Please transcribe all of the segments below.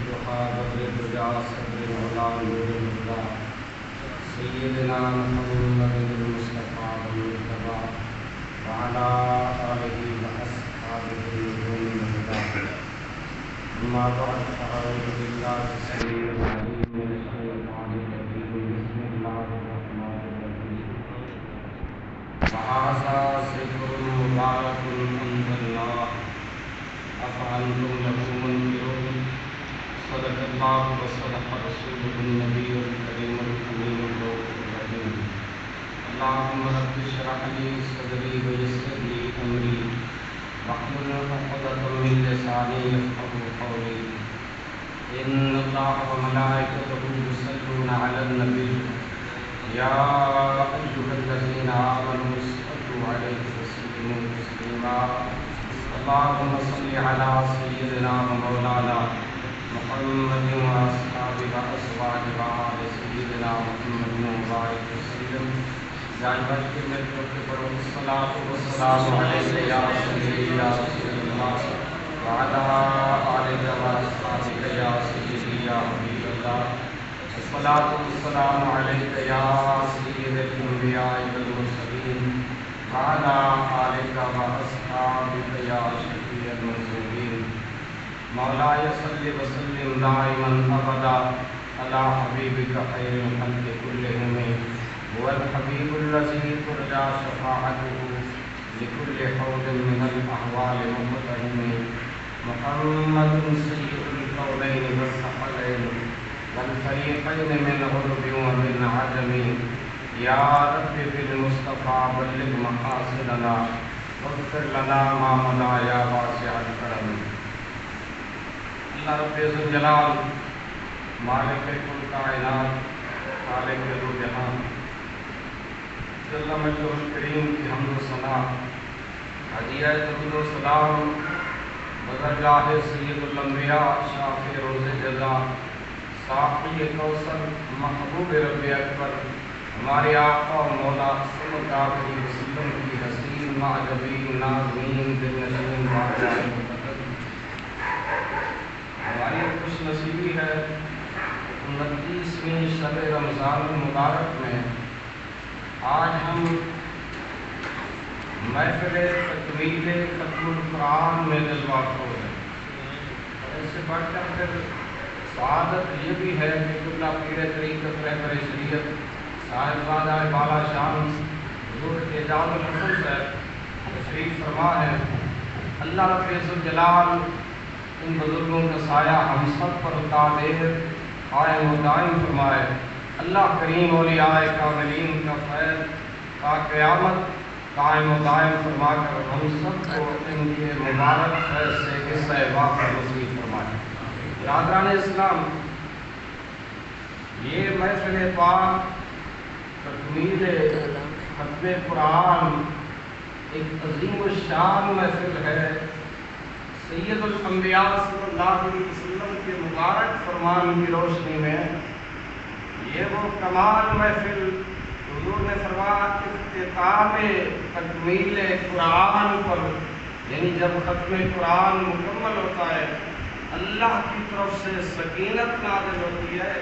والضحى والرجى صبر العلا نور الهدى سيدنا محمد المصطفى والمجتبى وعلى آله وأصحابه النجوم الهدى أما بعد فأعوذ بالله السميع العليم من الشيطان الرجيم بسم الله الرحمن الرحيم وهذا ذكر مبارك أنزلناه أفأنتم له منكرون صدق الله وصدق رسوله النبي الكريم الأمين الرؤوف الرحيم اللهم رب اشرح لي صدري ويسر لي أمري واحلل عقدة من لساني يفقهوا قولي إن الله وملائكته يصلون على النبي يا أيها الذين آمنوا صلوا عليه وسلموا تسليما اللهم صل على سيدنا ومولانا محمد وأصحابه وأزواجه وآل سيدنا محمد وبارك وسلم جانبر کے ملکوں کے پر الصلاۃ والسلام علیک یا سیدی یا رسول اللہ وعلی آلک و اصحابک یا سیدی یا حبیب اللہ الصلاۃ والسلام علیک یا سید الانبیاء والمرسلین وعلی آلک و اصحابک یا شفیع المذنبین مولاي صل وسلم دائما ابدا على حبيبك خير الخلق كلهم هو الحبيب الذي ترجى شفاعته لكل حوض من الاحوال مقتحم محمد سيد الكونين والثقلين والفريقين من غرب ومن عجم يا رب بالمصطفى بلغ مقاصدنا واغفر لنا ما مضى يا واسع الكرم اللہ رب ذوالجلال مالک کل کائنات خالق دو جہان جل مجدہ الکریم کی حمد و ثنا ہدیہ درود و سلام بزرگاہ سید الانبیاء شافع روز جزا ساقی کوثر محبوب رب اکبر ہمارے آقا و مولا صلی اللہ علیہ وسلم کی حسین معجبین ناظمین دل نشین بارگاہ ہماری خوش نصیبی ہے 29ویں شب رمضان المبارک میں آج ہم محفل تکمیل ختم القرآن میں جذبہ ہو ہیں. اس سے بڑھ کر پھر سعادت یہ بھی ہے کہ قبلہ پیر طریقت رہبر شریعت صاحبزادہ بالا شان حضور اعجاز الحسن صاحب تشریف فرما ہے. اللہ رب ذوالجلال ان بزرگوں کا سایہ ہم سب پر دائر قائم و دائم فرمائے. اللہ کریم اولیاء کاملین کا فیض تا قیامت قائم و دائم فرما کر ہم سب کو ان کے مبارک فیض سے حصہ واقع نصیب فرمائے. برادران اسلام، یہ محفل پاک تکمیل ختم قرآن ایک عظیم الشان محفل ہے. سید الانبیاء صلی اللہ علیہ وسلم کے مبارک فرمان کی روشنی میں یہ وہ کمال محفل حضور نے فرمایا اختتام تکمیل قرآن پر، یعنی جب ختم قرآن مکمل ہوتا ہے اللہ کی طرف سے سکینت نازل ہوتی ہے.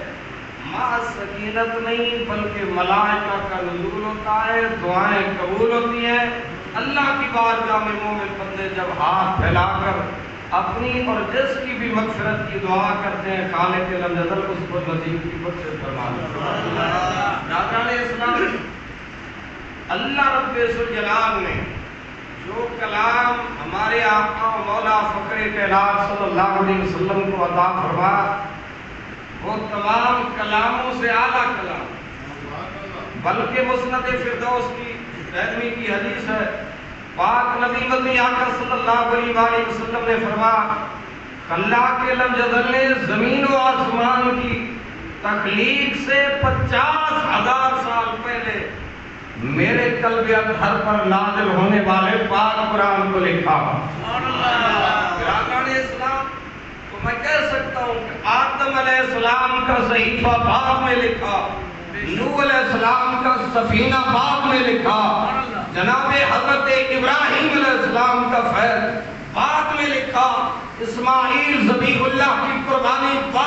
محض سکینت نہیں بلکہ ملائکہ کا نزول ہوتا ہے، دعائیں قبول ہوتی ہیں. اللہ کی بارگاہ میں مومن بندے جب ہاتھ پھیلا کر اپنی اور جس کی بھی مغفرت کی دعا کرتے ہیں خالق لم یزل اس پر نصیب کی بخشش فرماتا ہے. برادران اسلام، اللہ رب ذوالجلال نے جو کلام ہمارے آقا و مولا فخر کائنات صلی اللہ علیہ وسلم کو عطا فرمایا وہ تمام کلاموں سے اعلیٰ کلام، بلکہ مسند فردوس کی 7ویں کی حدیث ہے. پاک نبی مدنی آقا صلی اللہ علیہ وسلم نے فرمایا اللہ کے لم یزل نے زمین و آسمان کی تخلیق سے 50,000 سال پہلے میرے قلب اطہر پر نازل ہونے والے پاک قرآن کو لکھا. برادران اسلام، تو میں کہہ سکتا ہوں کہ آدم علیہ السلام کا صحیفہ پاک میں لکھا، نوح علیہ السلام کا سفینہ پاک میں لکھا، جناب حضرت ابراہیم علیہ السلام کا فیض پاک میں لکھا، اسماعیل ذبیح اللہ کی قربانی پاک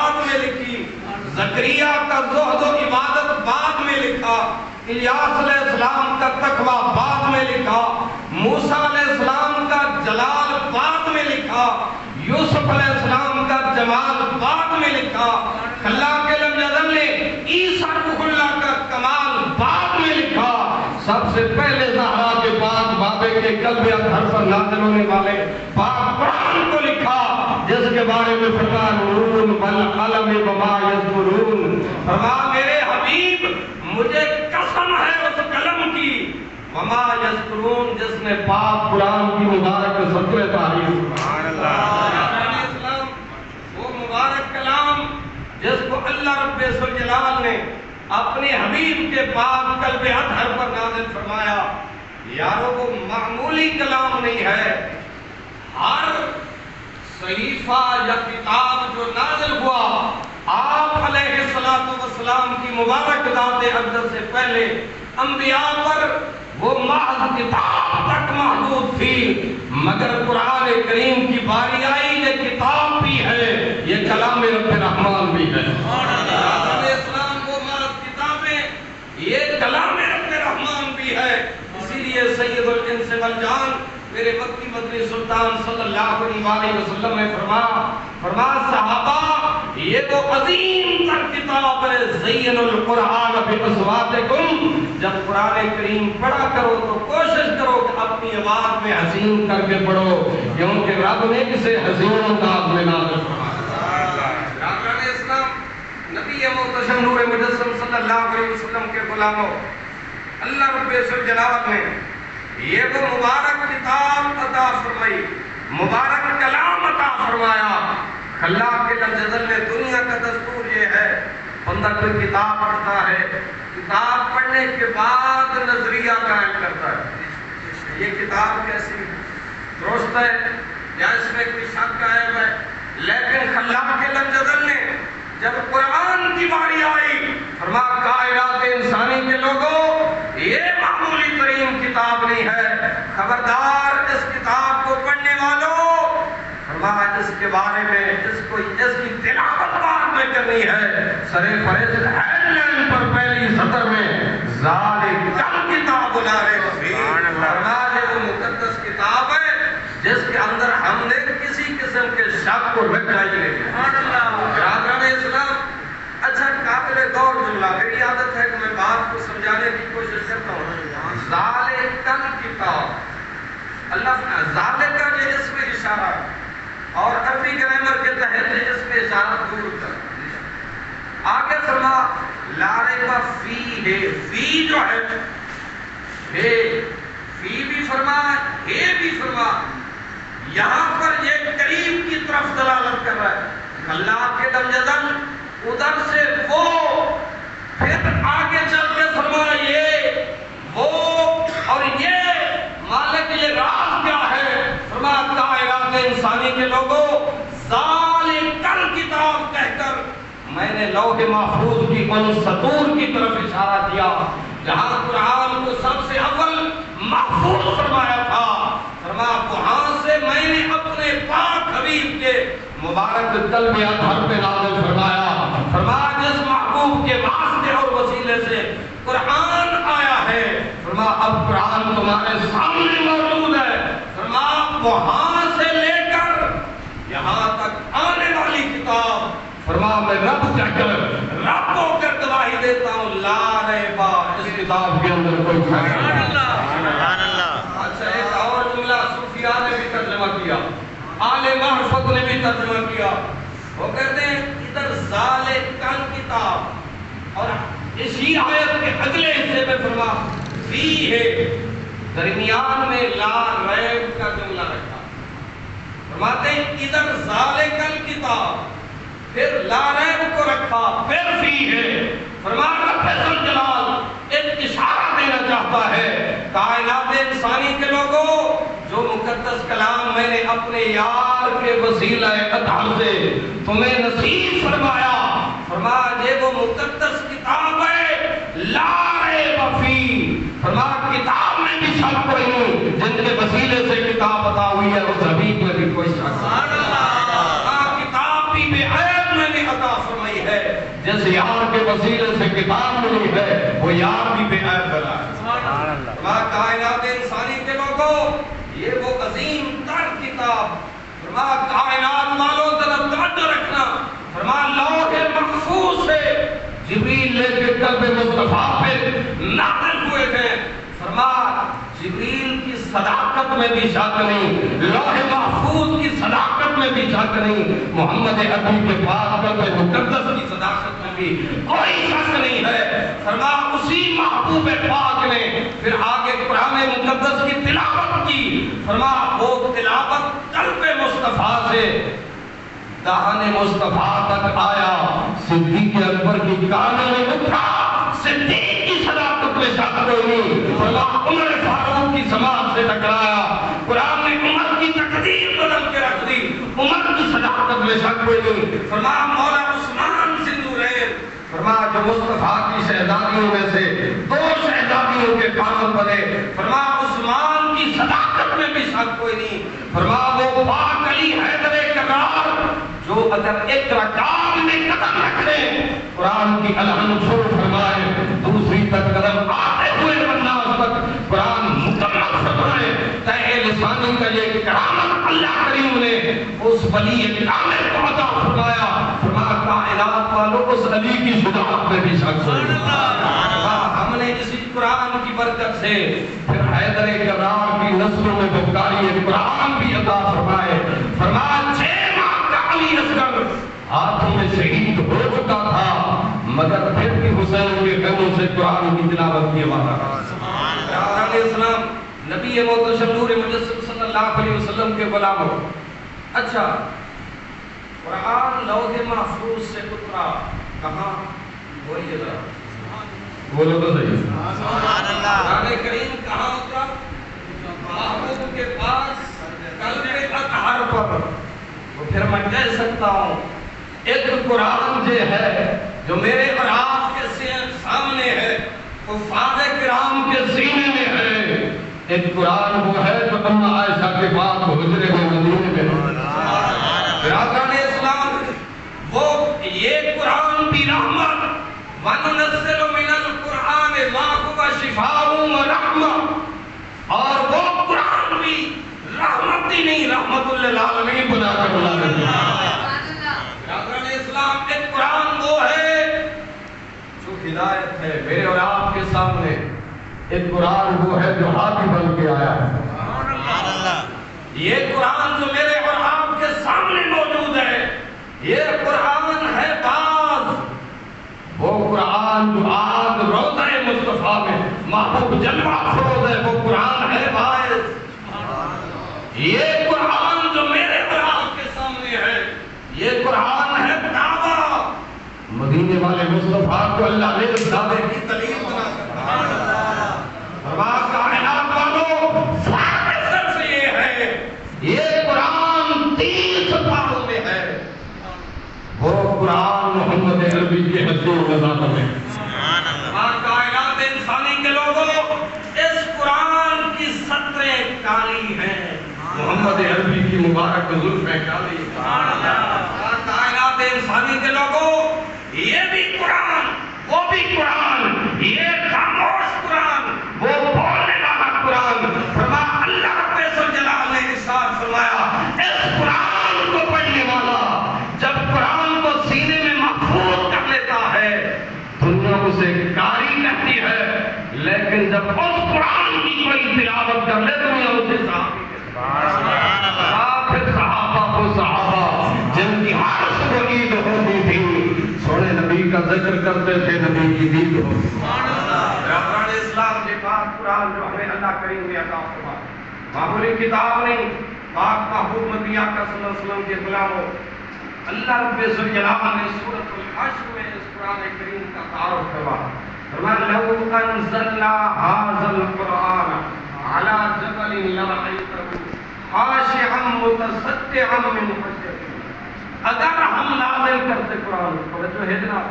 زکریا کا زہد و عبادت بعد میں لکھا، الیاس علیہ السلام کا تقوی بعد میں لکھا، موسیٰ علیہ السلام کا جلال بعد میں لکھا، یوسف علیہ السلام کا جمال بعد میں لکھا، اللہ کے لم یزل نے عیسیٰ روح اللہ کا کمال بعد میں لکھا۔ سب سے پہلے زہرا کے بعد بابے کے قلب اطہر پر نازل ہونے والے پاک قرآن کو لکھا، جس کے بارے میں فرمایا نون والقلم وما یسطرون، فرمایا میرے حبیب مجھے قسم ہے اس قلم کی، وما یسطرون جس نے پاک قرآن کی مبارک سطر تعریف، سبحان اللہ، وہ مبارک کلام جس کو اللہ رب ذوالجلال نے اپنے حبیب کے پاک قلب اطہر پر نازل فرمایا۔ یارو وہ معمولی کلام نہیں ہے، ہر صحیفہ یا کتاب جو نازل ہوا آپ علیہ السلام کی مبارک ذات اقدس سے پہلے انبیاء پر وہ محض کتاب تک محدود تھی، مگر قرآن کریم کی باری آئی، یہ کتاب بھی ہے، یہ کلام رب رحمان بھی ہے، یہ کلام رب رحمان بھی ہے۔ اسی لیے سید الانس والجان میرے مکی مدنی سلطان صلی اللہ علیہ وسلم نے فرمایا صحابہ یہ تو عظیم تر کتاب ہے، زین القرآن باصواتکم، جب قرآن کریم پڑھا کرو تو کوشش کرو کہ اپنی آواز میں حسین کر کے پڑھو، کیونکہ رب نے اسے حسین انداز میں نازل فرمایا۔ نبی محتشم نور مجسم صلی اللہ علیہ وسلم کے غلاموں، اللہ رب ذوالجلال نے یہ وہ مبارک کتاب عطا فرمائی، مبارک کلام عطا فرمایا۔ اللہ کے لم یزل نے دنیا کا دستور یہ ہے، بندہ کوئی کتاب پڑھتا ہے، کتاب پڑھنے کے بعد نظریہ قائم کرتا ہے، یہ کتاب کیسی درست ہے یا اس میں کوئی شک قائم ہے، لیکن اللہ کے لم یزل نے جب قرآن کی باری آئی فرمایا کائنات انسانی کے لوگوں یہ معمولی ترین کتاب نہیں ہے، خبردار اس کتاب کو پڑھنے والوں، فرمایا اس کے بارے میں اس کی تلاوت بعد میں کرنی ہے، سرے فہرست ہیڈ لائن پر پہلی سطر میں ذالک الکتاب لا ریب فیہ، فرمایا یہ وہ مقدس کتاب ہے جس کے اندر ہم نے کسی قسم کے شک کو رکھا ہی نہیں ہے۔ برادران اسلام، اچھا قابل غور جملہ، میری عادت ہے کہ میں بات کو سمجھانے کی کوشش کرتا ہوں۔ ذالک الکتاب، اللہ ذالک کا یہ اس میں اشارہ اور عربی گرامر کے تحت اس میں اشارہ دور کر آگے فرما لا ریب فیہ، فی جو ہے فی بھی فرما ہے بھی فرما، یہاں پر یہ قریب کی طرف دلالت کر رہا ہے، اللہ کے لم یزل ادھر سے وہ، پھر آگے چل کے فرمایا یہ وہ، اور یہ مالک یہ راز کیا ہے، فرمایا کائنات انسانی کے لوگوں ذالک الکتاب کہہ کر میں نے لوح محفوظ کی ان سطور کی طرف اشارہ کیا جہاں قرآن کو سب سے اول محفوظ فرمایا تھا، فرمایا وہاں سے میں نے اپنے پاک حبیب کے مبارک قلب اطہر پہ نازل فرمایا، فرمایا جس محبوب کے واسطے اور وسیلے سے قرآن آیا ہے، فرمایا اب قرآن تمہارے سامنے موجود ہے، فرمایا وہاں سے لے کر یہاں تک آنے والی کتاب، فرمایا میں رب کہہ کر رب ہو کر گواہی دیتا ہوں لا ریب اس کتاب کے اندر کوئی شک نہیں۔ سبحان اللہ۔ اچھا ایک اور جملہ صوفیاء نے بھی ترجمہ کیا، اہل معرفت نے بھی ترجمہ کیا، وہ کہتے ہیں ادھر ذالک الکتاب، اور اسی آیت کے اگلے حصے میں فرما فی ہے، درمیان میں لا ریب کا جملہ رکھا، فرماتے ہیں ادھر ذالک الکتاب، پھر لا ریب کو رکھا، پھر فی ہے، فرمایا رب ذوالجلال ایک اشارہ دینا چاہتا ہے کائنات انسانی کے لوگوں، جو مقدس کلام میں نے اپنے یار کے وسیلہ اطہر سے تمہیں نصیب فرمایا، فرمایا یہ وہ مقدس کتاب ہے لا ریب فیہ، فرمایا کتاب میں بھی شک کوئی نہیں، جن کے وسیلے سے کتاب عطا ہوئی ہے اس حبیب میں بھی کوئی شک نہیں، کتاب بھی بے عیب میں نے عطا فرمائی ہے، جس یار کے وسیلے سے کتاب ملی ہے وہ یار بھی بے عیب بنا ہے۔ کائنات انسانی کے لوگوں، یہ وہ عظیم تر کتاب، کائنات والوں طرف توجہ رکھنا، لوح محفوظ سے جبریل لے کے قلب مصطفیٰ پہ نازل ہوئے ہیں۔ جبریل کی صداقت میں بھی شک نہیں، لوح محفوظ کی صداقت میں بھی شک نہیں، محمد عربی کے پاس قلب مقدس کی صداقت میں بھی کوئی شک نہیں ہے۔ اسی محبوب پاک نے پھر آگے قرآن مقدس کی تلاوت کی، وہ تلاوت قلب مصطفیٰ سے دہان مصطفیٰ تک آیا، صدیق اکبر کی کانوں میں اٹھا، صدیق کی صداقت میں شک کوئی نہیں، عمر فاروق کی سماعت سے ٹکرایا، قرآن نے عمر کی تقدیر بدل کے رکھ دی، عمر کی صداقت میں شک کوئی نہیں، مولا عثمان ذوالنورین، جو مصطفیٰ کی شہزادیوں میں سے 2 شہزادیوں کے کامل بنے، عثمان کی صداقت میں بھی شک کوئی نہیں، وہ پاک علی حیدر کرار جو اگر ایک رکعت میں قدم رکھے قرآن کی الہن چھوڑ فرمائے، دوسری تک قدم آتے ہوئے بناس تک قرآن مکمل فرمائے، تہ لسانی کا یہ کرامت اللہ کریم نے اس ولی کامل کو عطا فرمایا، کائنات والوں اس علی کی شجاعت میں بھی شک ہوئی۔ ہم نے اسی قرآن کی برکت سے پھر حیدر کرار کی نسلوں میں بکاری قرآن بھی عطا فرمائے، 6 ماہ کا علی اصغر ہاتھوں میں شہید ہو چکا تھا، مگر پھر بھی حسین کے قدموں سے قرآن کی تلاوت کی آواز علیہ السلام نبی محتشم نور مجسم صلی اللہ علیہ وسلم کے غلاموں۔ اچھا، قرآن لوح محفوظ سے اترا کہاں؟ وہی ذرا بولو تو صحیح، قرآن کریم کہاں اترا؟ محبوب کے پاس قلب اطہر پر۔ تو پھر میں کہہ سکتا ہوں ایک قرآن جو ہے جو میرے اور آپ کے سامنے ہے، حفاظ کرام کے سینے میں ہے، ایک قرآن وہ ہے جو اماں عائشہ کے پاس حجرے میں مدینے میں برادران اسلام، وہ یہ قرآن بھی رحمت، وَنُنَزِّلُ مِنَ الْقُرْآنِ مَا هُوَ شِفَاءٌ وَرَحْمَةٌ، اور وہ قرآن بھی رحمت ہی نہیں، رحمت للعالمین بنا کر بنا رہے ہیں۔ برادران اسلام، ایک قرآن وہ ہے جو ہدایت ہے میرے اور آپ کے سامنے، ایک قرآن وہ ہے جو ہاتھی بن کے آیا ہے، یہ قرآن جو میرے اور آپ کے سامنے موجود ہے، یہ قرآن ہے باز، وہ قرآن جو آج روضہ مصطفیٰ میں محبوب جلوہ فروز ہے، وہ قرآن ہے باعث، یہ قرآن جو میرے اور آپ کے سامنے ہے، یہ قرآن ہے دعویٰ، مدینے والے مصطفیٰ کو اللہ نے دعوے کی دلیل بنا کر کائنات والوں فرق سے یہ ہے، یہ قرآن 30 پاروں میں ہے، وہ قرآن محمد عربی کے حسین نظام میں، کائنات انسانی کے لوگوں اس قرآن کی سطریں کالی ہیں، محمد عربی کی مبارک زلفیں کالی ہیں، کائنات انسانی کے لوگوں یہ بھی قرآن، وہ بھی قرآن، یہ خاموش قرآن، وہ بولنے والا قرآن، اللہ رب ذوالجلال نے ارشاد فرمایا، اس قرآن کو پڑھنے والا جب قرآن کو سینے میں محفوظ کر لیتا ہے دنیا اسے کاری کہتی ہے، لیکن جب اس قرآن کی کوئی تلاوت کر لے دنیا اسے صحابی کہتی ہے، صحابہ کو صحابہ جن کی حارس کو عید ہوتی تھی، سونے نبی کا ذکر کرتے تھے، نبی کی دید ہوتی تھی۔ برادران اسلام کے پاک قرآن جو ہمیں اللہ کریم نے عطا فرمایا، معمولی کتاب نہیں، پاک محبوب نبی آقا صلی اللہ علیہ وسلم کے غلاموں، اللہ رب ذوالجلال نے سورۃ الحشر میں اس قرآن کریم کا تعارف کروایا، لَوْ أَنزَلْنَا هَٰذَا الْقُرْآنَ عَلَىٰ جَبَلٍ لَرَأَيْتَهُ خَاشِعًا مُتَصَدِّعًا مِّنْ خَشْيَةِ اللَّهِ، اگر ہم نازل کرتے قرآن کو، جو ہے جناب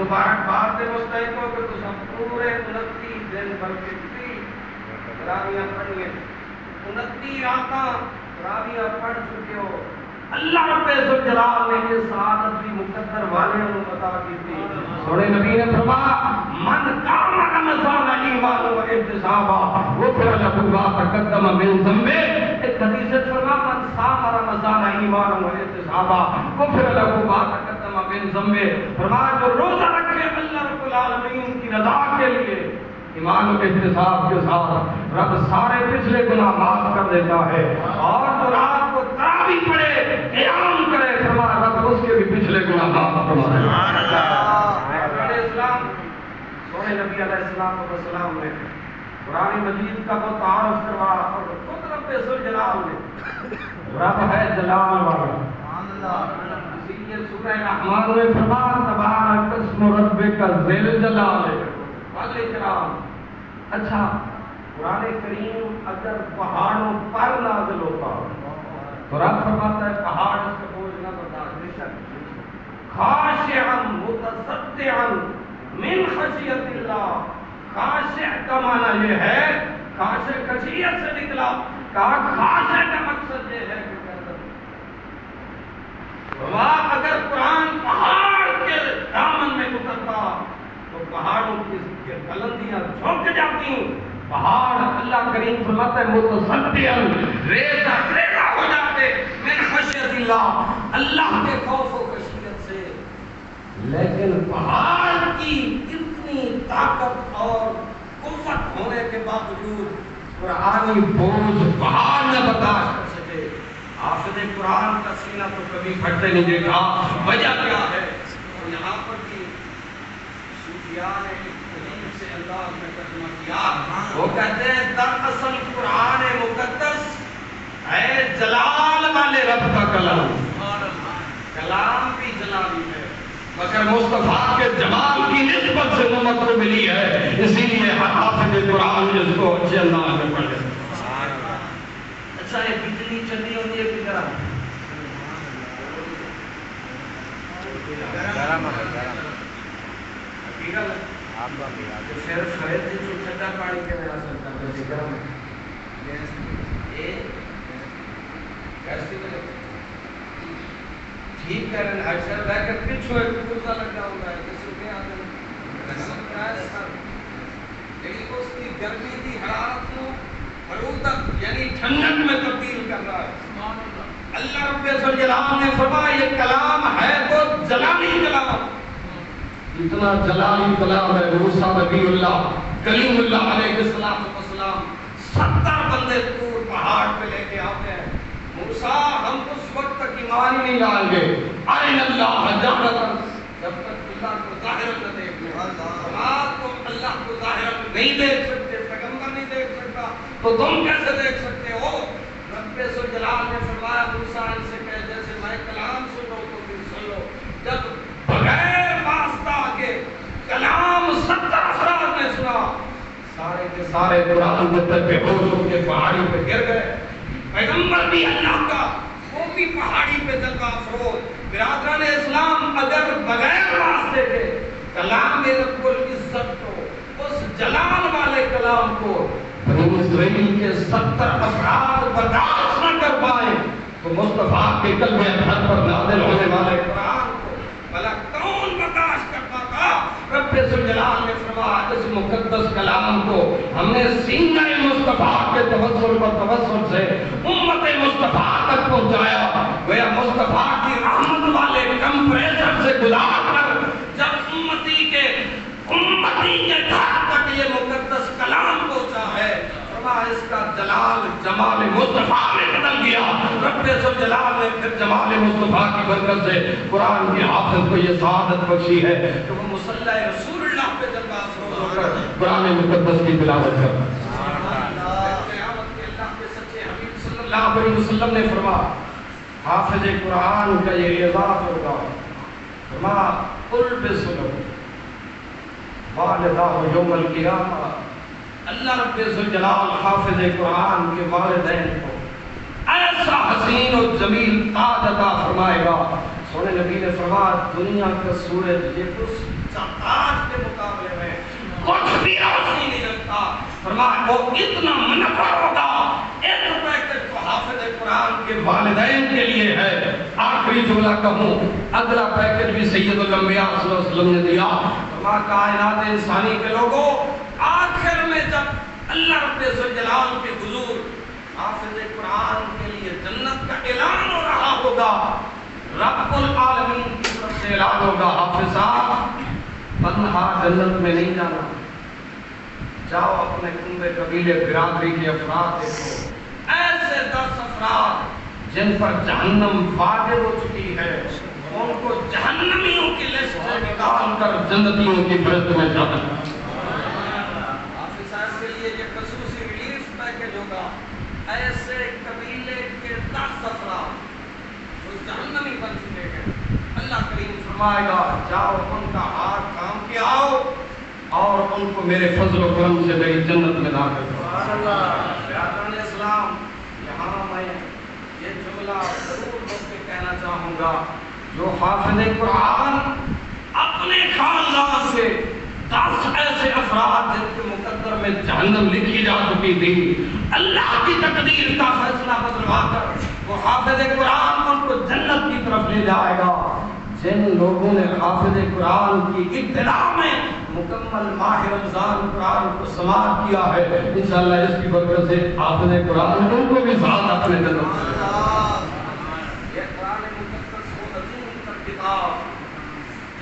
مبارکباد دے مستحق ہو کہ تم پورے 29 دن بلکہ 30 قرآنیاں پڑھیے، 29 ادھی راتاں تراویح پڑھ چکے ہو. اللہ رب ذوالجلال نے یہ سعادت بھی مقدر والے کو عطا کی تھی. سونے نبی نے فرمایا من قام رمضان ایمانا و احتسابا غفر له ما تقدم من ذنبه. ایک حدیث میں فرمایا من صام رمضان ایمانا و احتسابا غفر له ما تقدم من ذنبه. فرمایا جو روزہ رکھے اللہ رب العالمین کی رضا کے لیے ایمان و احتساب کے ساتھ رب سارے پچھلے گناہ معاف کر دیتا ہے. اور جو رات کو تراویح پڑھے قیام کرے فرمایا رب اس کے بھی پچھلے گناہ معاف فرما دیتا ہے. اسلام سونے نبی علیہ السلام نے قرآن مجید کا وہ تعارف کروایا اور خود رب ذوالجلال نے رب ہے جلال والا. اسی لیے سورہ رحمان میں فرمایا تبارک اسم ربک ذی الجلال والاکرام. اچھا قرآن کریم اگر پہاڑوں پر نازل ہوتا تو رب فرماتا ہے پہاڑ اس کا بوجھ نہ برداشت نہیں کرتے. خاشعا متصدعا من خشیت اللہ. خاشع کا معنی یہ ہے خاشع خشیت سے نکلا. کہا خاشع کا مقصد یہ ہے کہ اگر قرآن پہاڑ کے دامن میں اترتا تو پہاڑوں کی بلندیاں جھک جاتی. پہاڑ اللہ کریم فرماتا ہے متصدعا ریزہ ریزہ ہو جاتے من خشیت اللہ اللہ کے خوف و خشیت سے. لیکن پہاڑ کی اتنی طاقت اور قوت ہونے کے باوجود قرآنی بوجھ پہاڑ نہ برداشت کر سکے. حافظ قرآن کا سینہ تو کبھی پھٹنے نہیں دیکھا. وجہ کیا ہے؟ یہاں پر بھی صوفیاء نے عجیب سے انداز میں ترجمہ کیا. وہ کہتے ہیں دراصل قرآن مقدس ہے جلال والے رب کا کلام. کلام بھی جلالی ہے مگر مصطفیٰ کے جمال کی نسبت سے نعمت کو ملی ہے. اسی لیے حافظ قرآن اس کو اچھے انداز میں پڑھ لیتے. اچھا یہ بجلی چلی ہوتی ہے کدھر پھر خرید دی جو ٹھنڈا پانی کے نیا سکتا ہے گرم ٹھیک کر رہے ہیں. اکثر رہ کر پچھو ایک کتا لگا ہوگا ہے جس میں آدھے لیکن اس کی گرمی کی حرارت کو برودت یعنی ٹھنڈک میں تبدیل کر رہا ہے. اللہ رب ذوالجلال نے فرمایا یہ کلام ہے تو جلالی کلام. اتنا جلالی کلام ہے. موسیٰ نبی اللہ کلیم اللہ علیہ السلام 70 بندے طور پہاڑ پہ لے کے آتے ہیں. موسیٰ ہم اس وقت تک ایمان ہی نہیں لائیں گے ارنا اللہ جہرۃ جب تک اللہ کو ظاہر نہ دیکھ لیں. تم اللہ کو ظاہر نہیں دیکھ سکتے پیغمبر نہیں دیکھ سکتا تو تم کیسے دیکھ سکتے ہو؟ رب ذوالجلال نے فرمایا موسیٰ ان سے کہ جیسے میں کلام سن رہا ہوں تو پھر سن لو. جب بغیر واسطہ کے کلام 70 افراد نے سنا سارے کے سارے قرآن میں بے ہوش ہو کے پہاڑی پہ گر گئے. پیغمبر بھی اللہ کا وہ بھی پہاڑی پہ جلوہ افروز. برادران اسلام اگر بغیر واسطے کے کلام رب العزت کو اس جلال والے کلام کو بنی اسرائیل کے 70 افراد برداشت نہ کر پائے تو مصطفیٰ کے قلب اطہر پر نازل ہونے والے قرآن کو بھلا کون برداشت کر پاتا؟ رب ذوالجلال نے فرمایا اس مقدس کلام کو ہم نے سینہ مصطفیٰ کے توسل پر توسل سے امت مصطفیٰ تک پہنچایا. گویا مصطفیٰ کی رحمت والے کمپریسر سے گزار کر جب امتی کے گھر تک یہ مقدس کلام پہنچا ہے فرمایا اس کا جلال جمال مصطفیٰ نے بدل گیا. رب ذوالجلال نے پھر جمال مصطفیٰ کی برکت سے قرآن کے حافظ کو یہ سعادت بخشی ہے کہ وہ مصلی رسول اللہ پہ جلوہ افروز ہو کر قرآن مقدس کی تلاوت کرتا ہے. قیامت کے اللہ کے سچے حبیب صلی اللہ علیہ وسلم نے فرمایا حافظ قرآن کا یہ اعزاز ہوگا. فرمایا قل بسلو والدہ یوم القیامہ. اللہ رب ذوالجلال حافظ قرآن کے والدین کو ایسا حسین و جمیل تاج عطا فرمائے گا. سونے نبی نے فرمایا دنیا کا سورج یہ اس تاج کے مقابلے میں کچھ بھی روشنی نہیں رکھتا. فرمایا وہ اتنا منفر ہوگا 1 روپے کے کے والدین کے لیے ہے۔ آخری جملہ کہوں، اگلا پیکج بھی سید الانبیاء صلی اللہ علیہ وسلم نے دیا۔ فرمایا کائنات انسانی کے لوگوں، آخر میں جب اللہ رب ذوالجلال کے حضور حافظ قرآن کے لیے جنت کا اعلان ہو رہا ہوگا، رب العالمین کی طرف سے اعلان ہوگا، حافظ صاحب تنہا جنت میں نہیں جانا، جاؤ اپنے کنبے قبیلے برادری کے افراد دیکھو، ایسے 10 افراد جن پر جہنم واجب ہو چکی ہے، ان کو جہنمیوں کی لسٹ سے نکال کر جنتیوں کی فہرست میں جانا۔ حافظ صاحب کے لیے یہ خصوصی ریلیف پیکج ہوگا، ایسے قبیلے کے 10 افراد جو جہنمی بن چکے ہیں، اللہ کریم فرمائے گا جاؤ ان کا ہاتھ تھام کے آؤ اور ان کو میرے فضل و کرم سے میری جنت میں داخل کرو۔ سبحان اللہ۔ بیاتان اسلام، یہاں میں یہ جملہ ضرور لوگ کے کہنا چاہوں گا، جو حافظ قرآن اپنے خاندان سے 10 ایسے افراد جن کے مقدر میں جہنم لکھی جا چکی تھی، اللہ کی تقدیر کا فیصلہ بدلوا کر وہ حافظ قرآن ان کو جنت کی طرف لے جائے گا۔ جن لوگوں نے حافظ قرآن کی ابتدا میں مکمل ماہ رمضان قرآن کو سماعت کیا ہے، انشاءاللہ اس کی برکت سے حافظ قرآن ان کو بھی ساتھ اپنے جنت سے۔ یہ قرآن مقدس وہ عظیم کتاب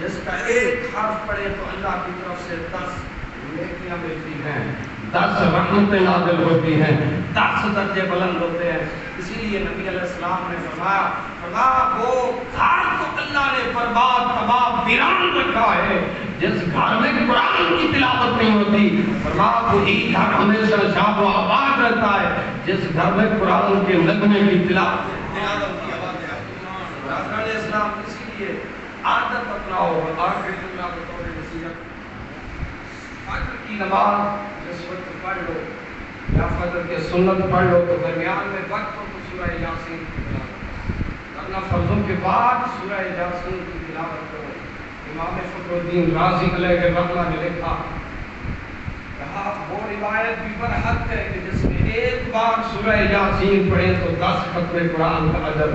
جس کا ایک حرف پڑھے تو اللہ کی طرف سے 10 نیکیاں ملتی ہیں، 10 رحمتیں نازل ہوتی ہیں، 10 درجے بلند ہوتے ہیں۔ اسی لیے نبی علیہ السلام نے فرمایا وہ گھر کو اللہ نے برباد تباہ ویران رکھا ہے جس گھر میں قرآن کی تلاوت نہیں ہوتی، فرمایا وہی گھر ہمیشہ شاد و آباد رہتا ہے جس گھر میں قرآن کے نغمے کی تلاوت کی آواز آتی ہے۔ اسلام اسی لیے عادت اپناؤ، آخری جملہ بطور نصیحت، فجر کی نماز جس وقت پڑھ لو یا فجر کے سنت پڑھ لو تو درمیان میں وقت کو سورہ یاسین کی تلاوت کرنا، فرضوں کے بعد سورہ یاسین کی تلاوت کرو۔ امام فخر الدین رازی علیہ الرحمہ نے لکھا، کہا وہ روایت بھی برحق ہے کہ جس نے ایک بار سورہ یاسین پڑھے تو 10 ختم قرآن کا اجر،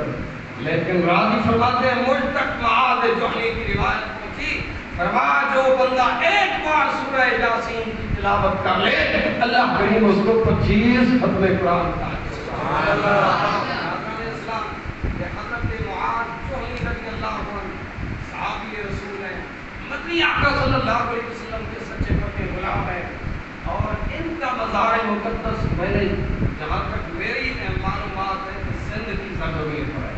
لیکن رازی فرماتے ہیں مجھ تک معاذ جوہنی کی روایت پہنچی، فرمایا جو بندہ ایک بار سورہ یاسین کی تلاوت کر لے اللہ کریم اس کو 25 ختم قرآن کا اجر۔ سبحان اللہ۔ آقا صلی اللہ علیہ وسلم کے سچے پکے غلام ہیں اور ان کا مزار مقدس میں نے جہاں تک میری معلومات ہے کہ سندھ کی سرزمین پر ہے۔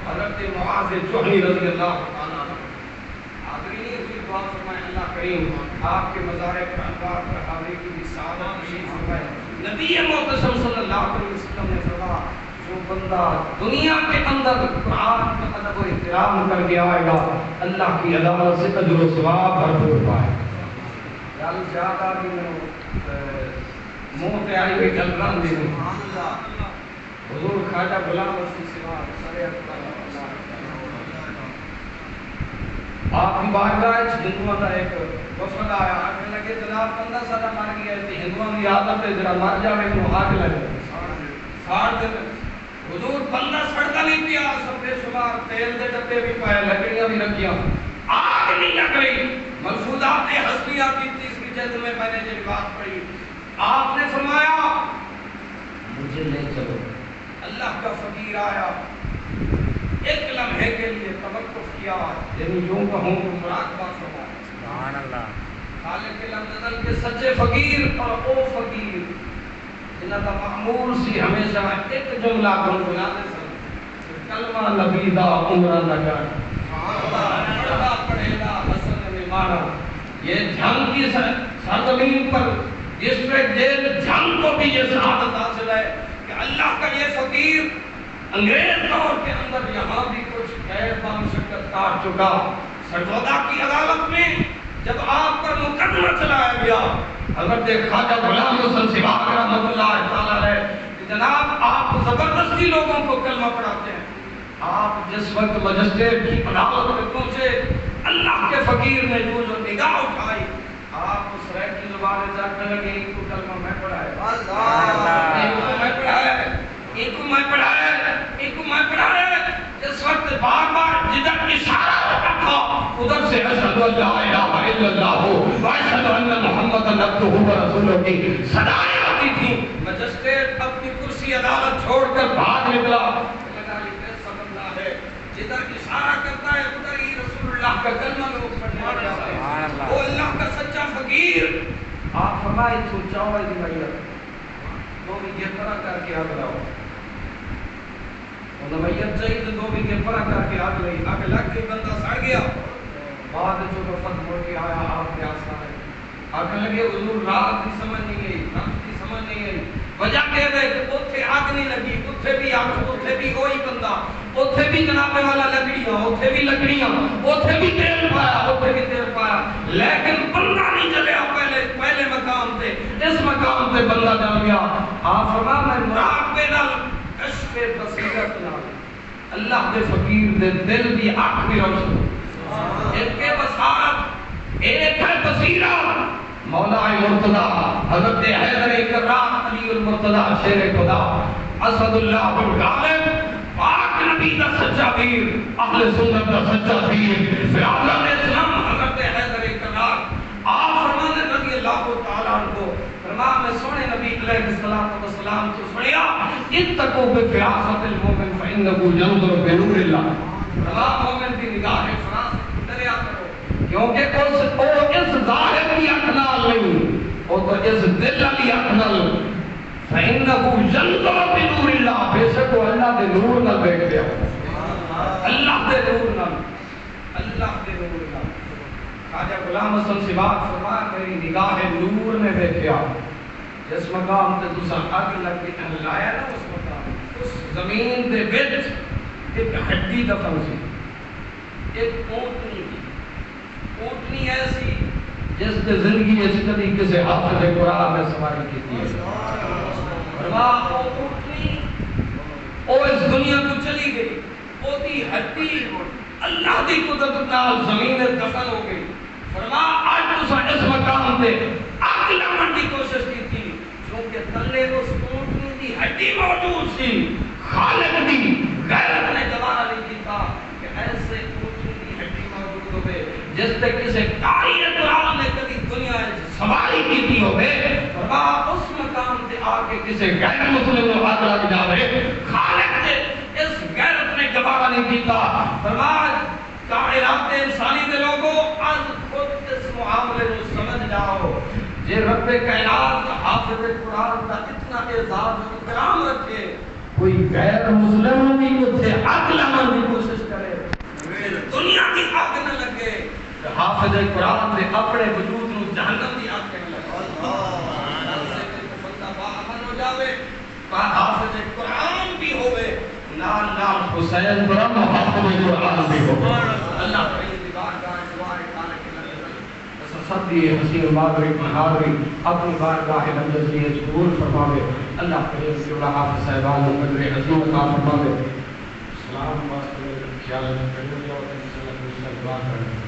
حضرت معاذ جوہنی رضی اللہ عنہ حاضرین کی دعا فرمائے اللہ کریم آپ کے مزار پر انوار پر حاضری کی بھی سعادت نصیب فرمائے۔ نبی محتشم صلی اللہ علیہ وسلم نے فرمایا جو بندہ دنیا کے اندر قرآن کا ادب و احترام کر کے آئے گا اللہ کی عدالت سے اجر و ثواب بھرپور پائے گا۔ زیادہ بھی منہ پہ آئی ہوئی گلران دی حضور خواجہ غلام رسول سوا آپ کی بارگاہ ہندوؤں کا ایک وفد آیا، آگے لگے جناب بندہ سارا مر گیا تھی، ہندوؤں کی عادت ہے ذرا مر جاوے تو آگ لگے ساڑھ دن حضور بندہ سڑتا نہیں پیا، سب بے شمار تیل دے ڈبے بھی پائے، لکڑیاں بھی رکھیاں، آگ نہیں لگ رہی۔ ملفوظات حسبیہ کی 30ویں جلد میں میں نے یہ بات پڑھی، آپ نے فرمایا مجھے لے چلو۔ اللہ کا فقیر آیا، ایک لمحے کے لیے توقف کیا، یعنی یوں کہوں تو مراقبہ فرمایا۔ سبحان اللہ۔ خالق لمدن کے سچے فقیر اور او فقیر جنہاں دا معمول سی ہمیشہ ایک جملہ گنگناتے سن، کلمہ نبی دا عمرہ نگر پڑھا پڑھے دا حسن نمانا۔ یہ جھنگ کی سرزمین پر ڈسٹرکٹ جیل جھنگ کو بھی یہ سعادت حاصل ہے کہ اللہ کا یہ فقیر انگریز دور کے اندر یہاں بھی کچھ خیر بامشقت کاٹ چکا۔ سرگودا کی عدالت میں جب آپ پر مقدمہ چلایا گیا، حضرت خواجہ غلام حسن سباق رحمۃ اللہ تعالی علیہ کہ جناب آپ زبردستی لوگوں کو کلمہ پڑھاتے ہیں، آپ جس وقت مجسٹریٹ کی عدالت میں پہنچے اللہ کے فقیر نے جو نگاہ اٹھائی، آپ اس ریک کی زبان جاگنے لگے ان کو کلمہ میں پڑھایا، ان کو میں پڑھایا، ان کو میں پڑھایا، ان کو میں پڑھایا اس وقت بار بار جدھر اشارہ ہوتا تھا ادھر سے اشہد ان لا الہ الا اللہ و اشہد ان محمد عبدہ و رسولہ کی صدائیں آتی تھی. مجسٹریٹ اپنی کرسی عدالت چھوڑ کر بھاگ نکلا. لگا یہ کیسا بندہ ہے جدھر اشارہ کرتا ہے ادھر ہی رسول اللہ کا کلمہ میں پڑھنے لگتا ہے. وہ اللہ کا سچا فقیر. آپ فرمائے سوچاؤ ہے دیوائیت دو بھی یہ طرح کر کے آگ لاؤ. نمیت چاہیے تو دو بھی یہ طرح کر کے آگ لئی. آگ لگ کے بندہ سڑ گیا. بعد جو وفت مڑ کے آیا آپ کے آسان ہے. آگ لگے حضور رات کی سمجھ نہیں گئی رات کی سمجھ نہیں گئی. وجہ کہہ رہے کہ اتھے آگ نہیں لگی اتھے بھی آگ اتھے بھی کوئی بندہ اتھے بھی جناب والا لکڑیاں اتھے بھی لکڑیاں اتھے بھی تیل پایا اتھے بھی تیل پایا لیکن بندہ نہیں جلیا پہلے مقام تے. اس مقام تے بندہ جل گیا. آپ فرما میں مراقبے نال کشف بصیرت نال اللہ دے فقیر دے دل دی آنکھ بھی روشن ایک کے بصارت ایک ہے بصیرت. مولا مرتضی حضرت حیدر کرام علی المرتضی شیر خدا اسد اللہ الغالب پاک نبی دا سچا پیر اہل سنت دا سچا پیر فیاض اسلام حضرت حیدر کرام آپ فرمانے رضی اللہ تعالیٰ عنہ فرما میں سونے نبی علیہ السلام تو سنیا اتقو بفیاضت المومن فإنہو ینظر بنور اللہ. فرما مومن کی نگاہ فراست دریا کرو کیونکہ اس ظاہر کی اکنال نہیں وہ تو اس دل کی اکنال. فإنہو ینظر بنور اللہ بے شک وہ اللہ دے نور نہ بیٹھ گیا اللہ دے نور نہ اللہ دے نور نہ. خواجہ غلام حسن سے بات فرمایا میری نگاہ نور نے دیکھا جس مقام تے تساں اگ لگ کے لایا نا اس مقام اس زمین دے وچ ایک ہڈی دفن سی ایک اونٹنی تھی. اونٹنی ایسی جس نے زندگی اس کدی کسی حافظ قرآن میں سواری کی تھی. فرمایا وہ اونٹنی وہ اس دنیا کو چلی گئی وہ دی ہڈی اللہ دی قدرت نال زمین دفن ہو گئی. فرما آج تساں اس مقام تے اگ لگن کی کوشش کی تھی کیونکہ تلے اس اونٹنی دی ہڈی موجود سی. خالق دی غیرت نے گوارا نہیں کیتا کہ ایسے اونٹنی دی ہڈی موجود ہوئے جس تے کسی قاری قرآن نے کبھی دنیا سواری کی تھی ہوئے. فرما اس مقام تے آ کے کسی غیر مسلم نے آگ لگ جاوے خالق نے اس غیرت نے گوارا نہیں کیتا. فرما کائنات انسانی دے لوگوں از خود اس معاملے کو سمجھ جاؤ جے رب کائنات حافظ قرآن کا اتنا اعزاز و اکرام رکھے کوئی غیر مسلم بھی اسے آگ لگانے کی کوشش کرے دنیا کی آگ نہ لگے حافظ قرآن نے اپنے وجود کو جہنم کی آگ نہ لگے. بندہ باامن ہو جاوے حافظ قرآن بھی ہوئے نال نال حسین برم حافظ قرآن بھی ہو. اللہ تعالی دی بارگاہ دعائے خالق نظر صدی حسین مادری محاضری اپنی بارگاہ نجس لیے قبول فرماوے. اللہ تعالی دی حافظ صاحبان و قدر عظیم عطا فرماوے. سلام واسطے خیال کرنے اور ان سے اللہ کو دعا کریں.